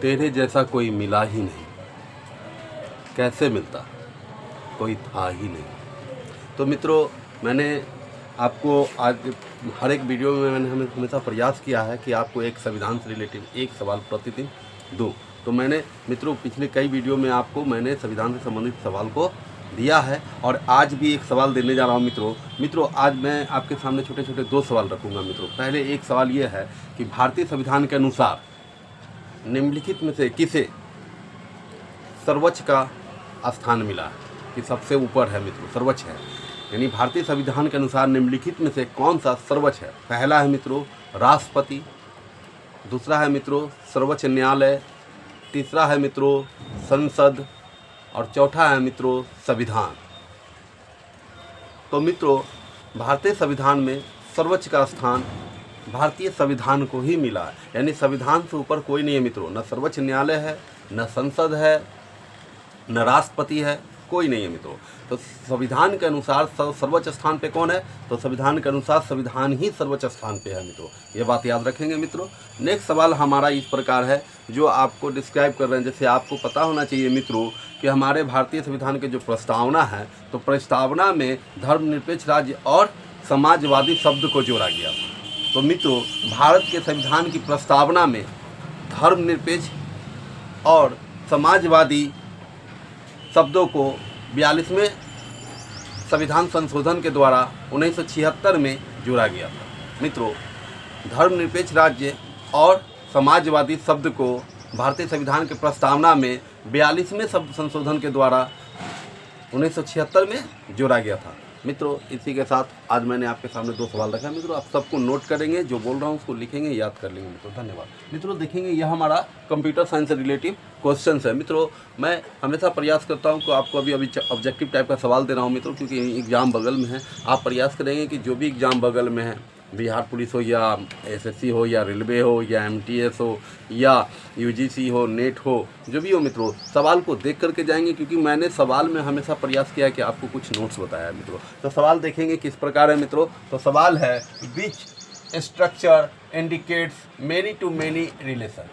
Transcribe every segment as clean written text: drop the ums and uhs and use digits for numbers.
तेरे जैसा कोई मिला ही नहीं, कैसे मिलता, कोई था ही नहीं। तो मित्रों, मैंने आपको आज हर एक वीडियो में मैंने हमेशा प्रयास किया है कि आपको एक संविधान से रिलेटेड एक सवाल प्रतिदिन दूँ। तो मैंने मित्रों पिछले कई वीडियो में आपको मैंने संविधान से संबंधित सवाल को दिया है और आज भी एक सवाल देने जा रहा हूँ मित्रों। आज मैं आपके सामने छोटे छोटे दो सवाल रखूँगा मित्रों। पहले एक सवाल ये है कि भारतीय संविधान के अनुसार निम्नलिखित में से किसे सर्वोच्च का स्थान मिला है, कि सबसे ऊपर है मित्रों, सर्वोच्च है। यानी भारतीय संविधान के अनुसार निम्नलिखित में से कौन सा सर्वोच्च है। पहला है मित्रों राष्ट्रपति, दूसरा है मित्रों सर्वोच्च न्यायालय, तीसरा है मित्रों संसद और चौथा है मित्रों संविधान। तो मित्रों भारतीय संविधान में सर्वोच्च का स्थान भारतीय संविधान को ही मिला है। यानी संविधान से ऊपर कोई नहीं है मित्रों, न सर्वोच्च न्यायालय है, न संसद है, न राष्ट्रपति है, कोई नहीं है मित्रों। तो संविधान के अनुसार सर्वोच्च स्थान पे कौन है, तो संविधान के अनुसार संविधान ही सर्वोच्च स्थान पे है मित्रों। ये बात याद रखेंगे मित्रों। नेक्स्ट सवाल हमारा इस प्रकार है जो आपको डिस्क्राइब कर रहे हैं। जैसे आपको पता होना चाहिए मित्रों कि हमारे भारतीय संविधान के जो प्रस्तावना है, तो प्रस्तावना में धर्मनिरपेक्ष राज्य और समाजवादी शब्द को जोड़ा गया था। तो मित्रों भारत के संविधान की प्रस्तावना में धर्मनिरपेक्ष और समाजवादी शब्दों को 42वें संविधान संशोधन के द्वारा 1976 में जोड़ा गया था। मित्रों धर्मनिरपेक्ष राज्य और समाजवादी शब्द को भारतीय संविधान के प्रस्तावना में 42वें शब्द संशोधन के द्वारा 1976 में जोड़ा गया था। मित्रों इसी के साथ आज मैंने आपके सामने दो सवाल रखा है मित्रों। आप सबको नोट करेंगे, जो बोल रहा हूँ उसको लिखेंगे, याद कर लेंगे मित्रों। धन्यवाद मित्रों। देखेंगे यह हमारा कंप्यूटर साइंस से रिलेटिव क्वेश्चंस है मित्रों। मैं हमेशा प्रयास करता हूँ कि आपको अभी ऑब्जेक्टिव टाइप का सवाल दे रहा हूँ मित्रों, क्योंकि एग्ज़ाम बगल में है। आप प्रयास करेंगे कि जो भी एग्ज़ाम बगल में है, बिहार पुलिस हो या एसएससी हो या रेलवे हो या एमटीएस हो या यूजीसी हो, नेट हो, जो भी हो मित्रों, सवाल को देख करके जाएंगे, क्योंकि मैंने सवाल में हमेशा प्रयास किया है कि आपको कुछ नोट्स बताया है मित्रों। तो सवाल देखेंगे किस प्रकार है मित्रों। तो सवाल है which structure indicates many to many relation,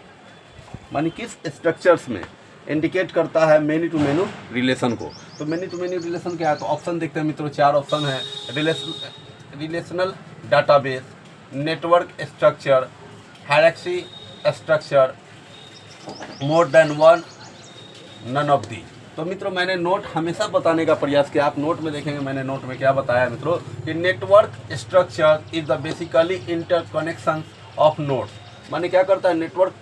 मानी किस स्ट्रक्चर्स में इंडिकेट करता है मेनी टू मेनी रिलेशन को। तो मेनी टू मेनी रिलेशन क्या है, तो ऑप्शन देखते हैं मित्रों। चार ऑप्शन है। Relational database, network structure, hierarchy structure, more than one, none of the. तो मित्रों मैंने नोट हमेशा बताने का प्रयास किया। आप नोट में देखेंगे मैंने नोट में क्या बताया मित्रों कि network structure is the basically interconnection of nodes. माने क्या करता है नेटवर्क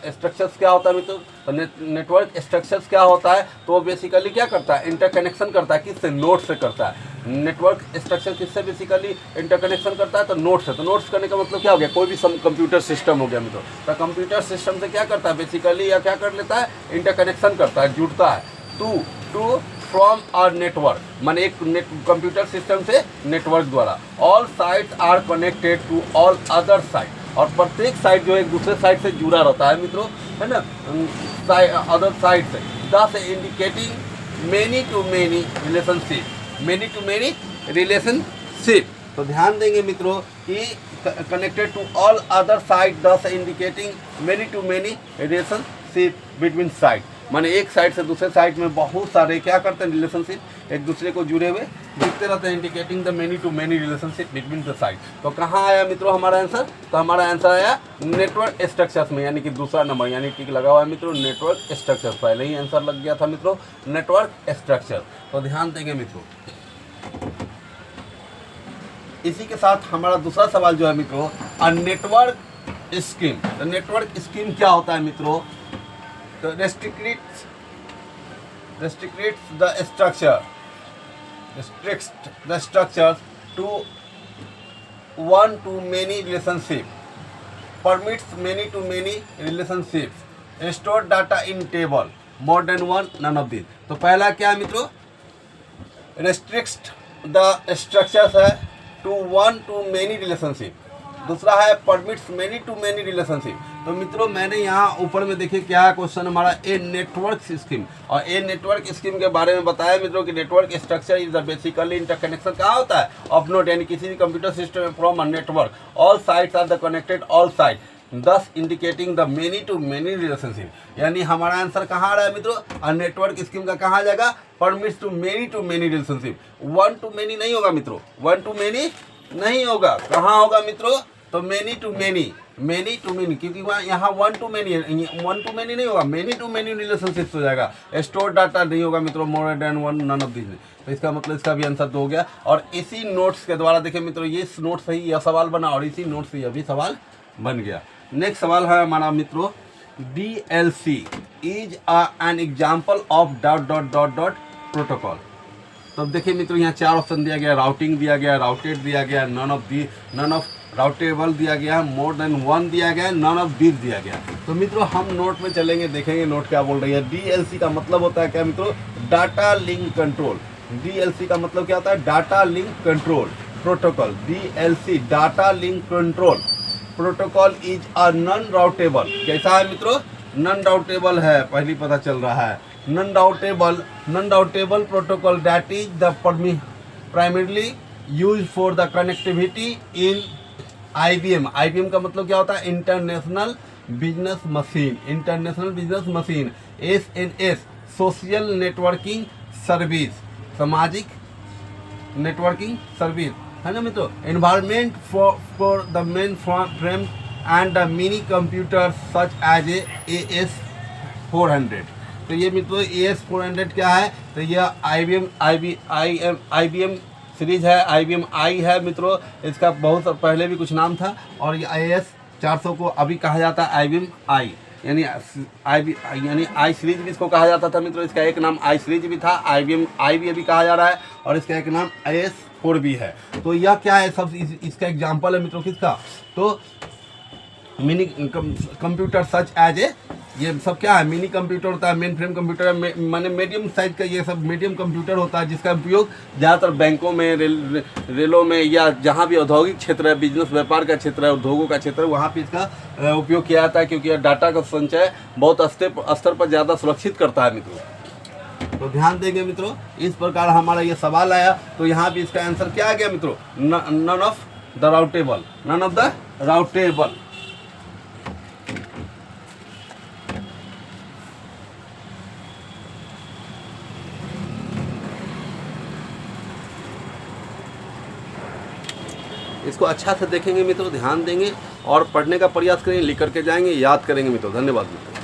स्ट्रक्चर्स, क्या होता है मित्रों, तो नेटवर्क स्ट्रक्चर्स क्या होता है, तो वो बेसिकली क्या करता है, इंटरकनेक्शन करता है। किससे, नोड से करता है। नेटवर्क स्ट्रक्चर किससे बेसिकली इंटरकनेक्शन करता है, तो नोड से। तो नोड्स करने का मतलब क्या हो गया, कोई भी कंप्यूटर सिस्टम हो गया मित्रों। तो कंप्यूटर सिस्टम से क्या करता है बेसिकली, या क्या कर लेता है, इंटरकनेक्शन करता है, जुड़ता है टू फ्रॉम आर नेटवर्क, माने एक कंप्यूटर सिस्टम से नेटवर्क द्वारा। All sites are connected to all other site, और प्रत्येक साइट जो है एक दूसरे साइट से जुड़ा रहता है मित्रों, है ना, अदर साइट से, thus indicating many to many relationship, many to many relationship. तो ध्यान देंगे मित्रों कि connected to all other site, thus indicating many to many relationship between site, माने एक साइड से दूसरे साइड में बहुत सारे क्या करते हैं रिलेशनशिप, एक दूसरे को जुड़े हुए दिखते रहते हैं। Indicating the many to many relationship between the site. तो कहाँ आया मित्रों हमारा आंसर, तो हमारा आंसर आया नेटवर्क स्ट्रक्चर्स में, यानी कि दूसरा नंबर, यानी टिक लगा हुआ है मित्रों नेटवर्क स्ट्रक्चर। पहले ही आंसर लग गया था मित्रों नेटवर्क स्ट्रक्चर। तो ध्यान देंगे मित्रों। इसी के साथ हमारा दूसरा सवाल जो है मित्रों, अ नेटवर्क स्कीम। तो नेटवर्क स्कीम क्या होता है मित्रों, तो restricts the structure to one to many relationship, permits many to many relationships, store data in table, more than one, none of these। तो पहला क्या है मित्रों, restricts the structures है to one to many relationship, दूसरा है permits many to many relationship. तो मित्रों मैंने यहाँ ऊपर में देखिए क्या है क्वेश्चन हमारा, ए नेटवर्क स्कीम, और ए नेटवर्क स्कीम के बारे में बताया मित्रों कि network structure is the basically interconnection कहाँ होता है, ऑफ नोड, यानी किसी भी कंप्यूटर सिस्टम में from a network, all sites are the connected all site, thus indicating the many to many relationship। यानी हमारा आंसर कहाँ आ रहा है मित्रों, अ नेटवर्क स्कीम का कहाँ आ जाएगा, permits to many relationship. One to many नहीं होगा मित्रों, वन टू मेनी नहीं होगा, कहाँ होगा मित्रों, तो मेनी टू मेनी, क्योंकि वहाँ यहाँ वन टू मेनी नहीं होगा, मेनी टू मेनी रिलेशनशिप हो जाएगा। स्टोर डाटा नहीं होगा मित्रों, more than one, none of this. तो इसका मतलब इसका भी आंसर तो हो गया। और इसी नोट्स के द्वारा देखिए मित्रों, ये नोट से ही यह सवाल बना और इसी नोट से यह भी सवाल बन गया। नेक्स्ट सवाल है हमारा मित्रों, DLC is an example of dot dot dot dot protocol. तो देखिए मित्रों, यहाँ 4 ऑप्शन दिया गया, राउटिंग दिया गया, राउटेड दिया गया, नन ऑफ राउटेबल दिया गया, मोर देन वन दिया गया, नन ऑफ दिस दिया गया। तो मित्रों हम नोट में चलेंगे, देखेंगे नोट क्या बोल रही है। DLC का मतलब होता है क्या मित्रों, डाटा लिंक कंट्रोल। DLC का मतलब क्या होता है, data link control protocol. DLC data link control protocol is a non routable. कैसा है मित्रों, नॉन राउटेबल है, पहली पता चल रहा है। Non routable protocol that is the primarily use for the connectivity in IBM का मतलब क्या होता है, international business machine. SNS social networking service, सामाजिक नेटवर्किंग सर्विस है ना मित्रों। Environment for the mainframe and the mini computer such as AS400। तो ये मित्रों AS400 क्या है, तो यह IBM सीरीज है, IBM I है मित्रों। इसका बहुत पहले भी कुछ नाम था और ये AS400 को अभी कहा जाता है IBM I, यानी I सीरीज भी इसको कहा जाता था मित्रों। इसका एक नाम I सीरीज भी था, IBM I भी अभी कहा जा रहा है और इसका एक नाम AS4 भी है। तो यह क्या है, सब इसका एग्जाम्पल है मित्रों किसका, तो मिनी कंप्यूटर सच एज ये सब क्या है, मिनी कंप्यूटर होता है, मेन फ्रेम कंप्यूटर माने मीडियम साइज का, ये सब मीडियम कंप्यूटर होता है जिसका उपयोग ज़्यादातर बैंकों में, रेलों में या जहाँ भी औद्योगिक क्षेत्र है, बिजनेस व्यापार का क्षेत्र है, उद्योगों का क्षेत्र है, वहाँ पे इसका उपयोग किया जाता है, क्योंकि यह डाटा का संचय बहुत स्तर पर ज़्यादा सुरक्षित करता है मित्रों। तो ध्यान देंगे मित्रों, इस प्रकार हमारा ये सवाल आया। तो यहाँ भी इसका आंसर क्या आ गया मित्रों, नन ऑफ द राउटेबल। इसको अच्छा से देखेंगे मित्रों, ध्यान देंगे और पढ़ने का प्रयास करेंगे, लिख करके जाएंगे, याद करेंगे मित्रों। धन्यवाद मित्रों।